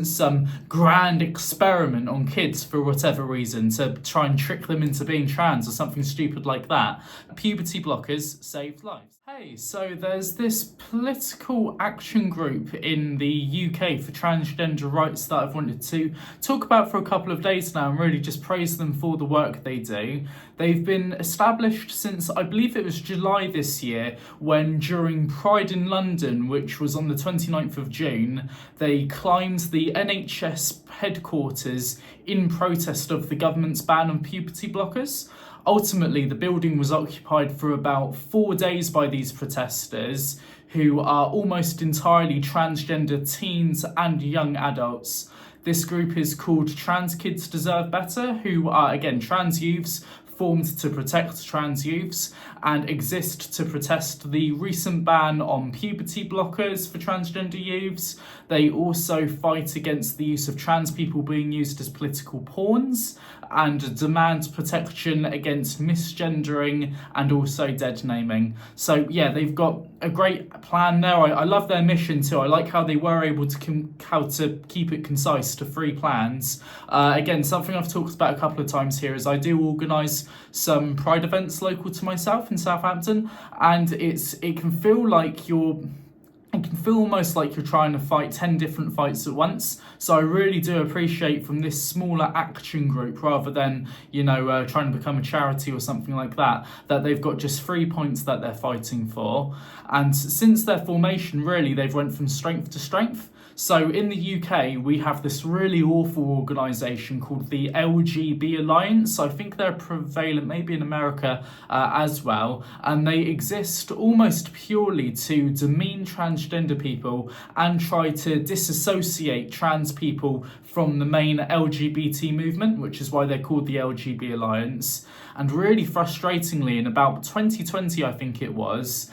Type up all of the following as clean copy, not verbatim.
some grand experiment on kids for whatever reason to try and trick them into being trans or something stupid like that. Puberty blockers saved lives. Hey, so there's this political action group in the UK for transgender rights that I've wanted to talk about for a couple of days now and really just praise them for the work they do. They've been established since, I believe it was July this year, when during Pride in London, which was on the 29th of June, they climbed the NHS headquarters in protest of the government's ban on puberty blockers. Ultimately, the building was occupied for about 4 days by these protesters, who are almost entirely transgender teens and young adults. This group is called Trans Kids Deserve Better, who are, again, trans youths formed to protect trans youths and exist to protest the recent ban on puberty blockers for transgender youths. They also fight against the use of trans people being used as political pawns and demand protection against misgendering and also dead naming. So yeah, they've got a great plan there. I love their mission too. I like how they were able to how to keep it concise to 3 plans. Again, something I've talked about a couple of times here is I do organise some Pride events local to myself in Southampton, and it can feel like it can feel almost like you're trying to fight 10 different fights at once. So I really do appreciate from this smaller action group, rather than, trying to become a charity or something like that, that they've got just 3 points that they're fighting for. And since their formation, really, they've went from strength to strength. So in the UK, we have this really awful organisation called the LGBT Alliance. I think they're prevalent maybe in America as well. And they exist almost purely to demean transgender people and try to disassociate trans people from the main LGBT movement, which is why they're called the LGBT Alliance. And really frustratingly, in about 2020, I think it was,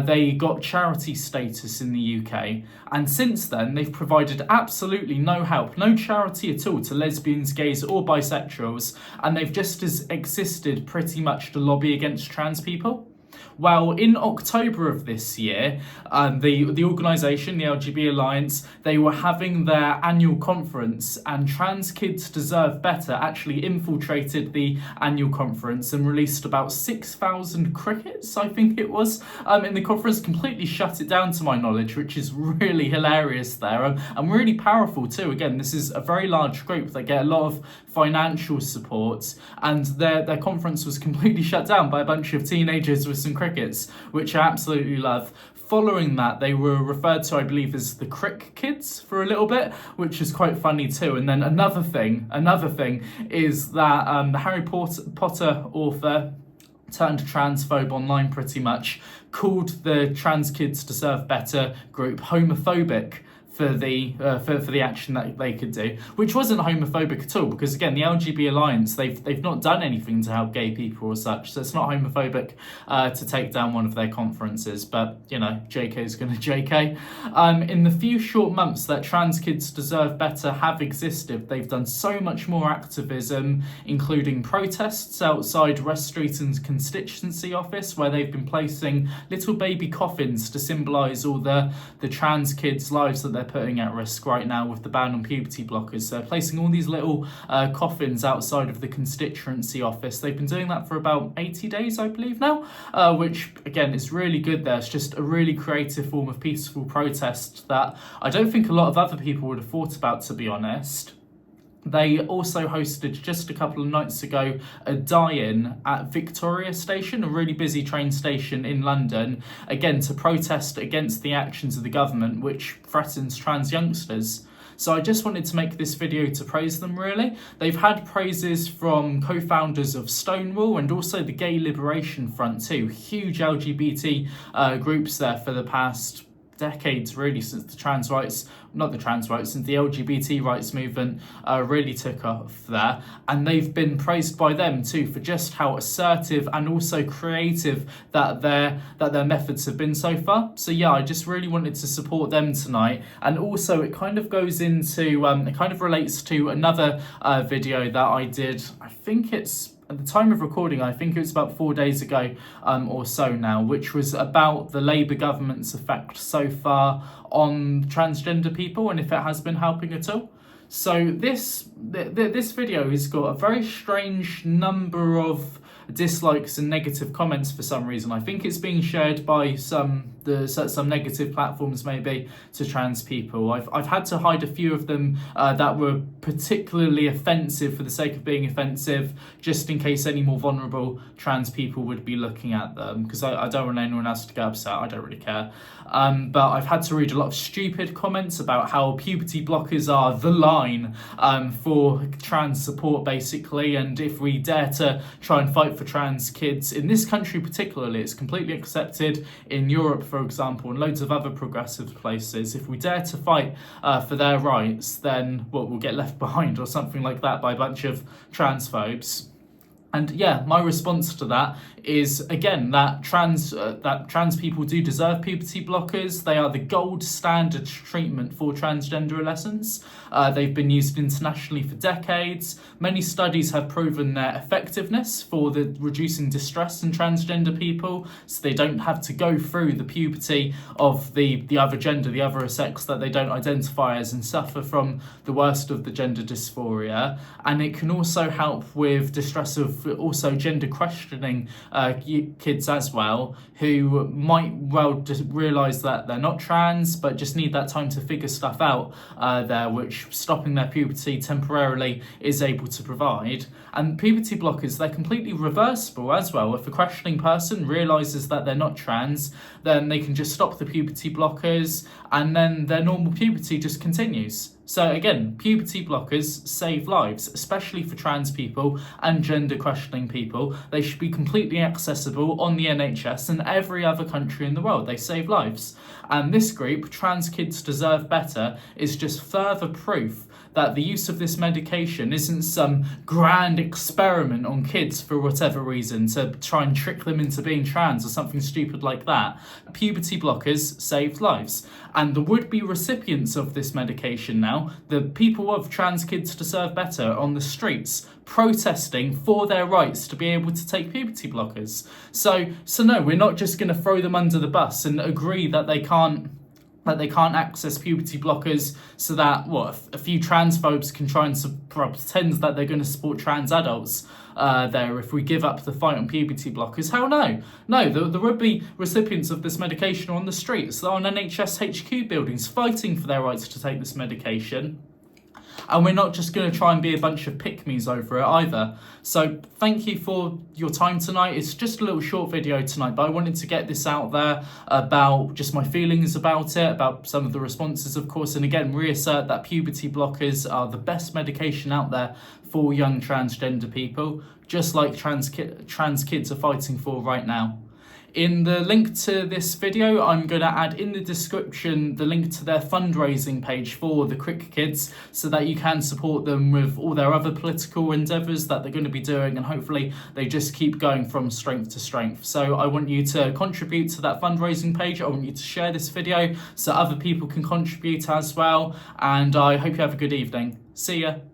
they got charity status in the UK. And since then, they've provided absolutely no help, no charity at all to lesbians, gays or bisexuals. And they've just existed pretty much to lobby against trans people. Well, in October of this year, the organisation, the LGBT Alliance, they were having their annual conference, and Trans Kids Deserve Better actually infiltrated the annual conference and released about 6,000 crickets, I think it was, in the conference, completely shut it down to my knowledge, which is really hilarious there, and really powerful too. Again, this is a very large group. They get a lot of financial support, and their conference was completely shut down by a bunch of teenagers with some crickets, which I absolutely love. Following that, they were referred to, I believe, as the Crick Kids for a little bit, which is quite funny too. And then another thing is that the Harry Potter author turned transphobe online pretty much called the Trans Kids Deserve Better group homophobic for the action that they could do, which wasn't homophobic at all, because again, the LGBT Alliance, they've not done anything to help gay people or such, so it's not homophobic to take down one of their conferences. But JK is going to JK. In the few short months that Trans Kids Deserve Better have existed, they've done so much more activism, including protests outside West Streeton's constituency office, where they've been placing little baby coffins to symbolise all the trans kids' lives that they're putting at risk right now with the ban on puberty blockers. So they're placing all these little coffins outside of the constituency office. They've been doing that for about 80 days, I believe now, which again is really good there. It's just a really creative form of peaceful protest that I don't think a lot of other people would have thought about, to be honest. They also hosted just a couple of nights ago a die-in at Victoria Station, a really busy train station in London, again to protest against the actions of the government, which threatens trans youngsters. So I just wanted to make this video to praise them, really. They've had praises from co-founders of Stonewall and also the Gay Liberation Front too. Huge LGBT groups there for the past decades, really, since the since the LGBT rights movement really took off there. And they've been praised by them too for just how assertive and also creative that their methods have been so far. So yeah, I just really wanted to support them tonight. And also it kind of goes into, it kind of relates to another video that I did, I think it's at the time of recording, I think it was about 4 days ago or so now, which was about the Labour government's effect so far on transgender people and if it has been helping at all. So this video has got a very strange number of dislikes and negative comments for some reason. I think it's being shared by some negative platforms maybe to trans people. I've had to hide a few of them that were particularly offensive for the sake of being offensive, just in case any more vulnerable trans people would be looking at them, because I don't want anyone else to get upset. I don't really care. But I've had to read a lot of stupid comments about how puberty blockers are the line for trans support, basically, and if we dare to try and fight for trans kids in this country particularly, it's completely accepted in Europe, for example, and loads of other progressive places. If we dare to fight for their rights, then we'll get left behind or something like that by a bunch of transphobes. And yeah, my response to that is, again, that trans people do deserve puberty blockers. They are the gold standard treatment for transgender adolescents. They've been used internationally for decades. Many studies have proven their effectiveness for the reducing distress in transgender people, so they don't have to go through the puberty of the other gender, the other sex that they don't identify as, and suffer from the worst of the gender dysphoria. And it can also help with distress of also gender questioning kids as well, who might well just realise that they're not trans but just need that time to figure stuff out there, which stopping their puberty temporarily is able to provide. And puberty blockers, they're completely reversible as well. If a questioning person realises that they're not trans, then they can just stop the puberty blockers and then their normal puberty just continues. So again, puberty blockers save lives, especially for trans people and gender questioning people. They should be completely accessible on the NHS and every other country in the world. They save lives. And this group, Trans Kids Deserve Better, is just further proof that the use of this medication isn't some grand experiment on kids for whatever reason to try and trick them into being trans or something stupid like that. Puberty blockers save lives. And the would-be recipients of this medication now, the people of Trans Kids Deserve Better on the streets, protesting for their rights to be able to take puberty blockers. So no, we're not just going to throw them under the bus and agree that they can't access puberty blockers so that a few transphobes can try and pretend that they're going to support trans adults there if we give up the fight on puberty blockers. Hell no, the would-be recipients of this medication are on the streets. They're on NHS HQ buildings fighting for their rights to take this medication. And we're not just going to try and be a bunch of pick-me's over it either. So thank you for your time tonight. It's just a little short video tonight, but I wanted to get this out there about just my feelings about it, about some of the responses, of course, and again, reassert that puberty blockers are the best medication out there for young transgender people, just like trans kids are fighting for right now. In the link to this video, I'm going to add in the description the link to their fundraising page for the Crick Kids so that you can support them with all their other political endeavours that they're going to be doing, and hopefully they just keep going from strength to strength. So I want you to contribute to that fundraising page. I want you to share this video so other people can contribute as well, and I hope you have a good evening. See ya.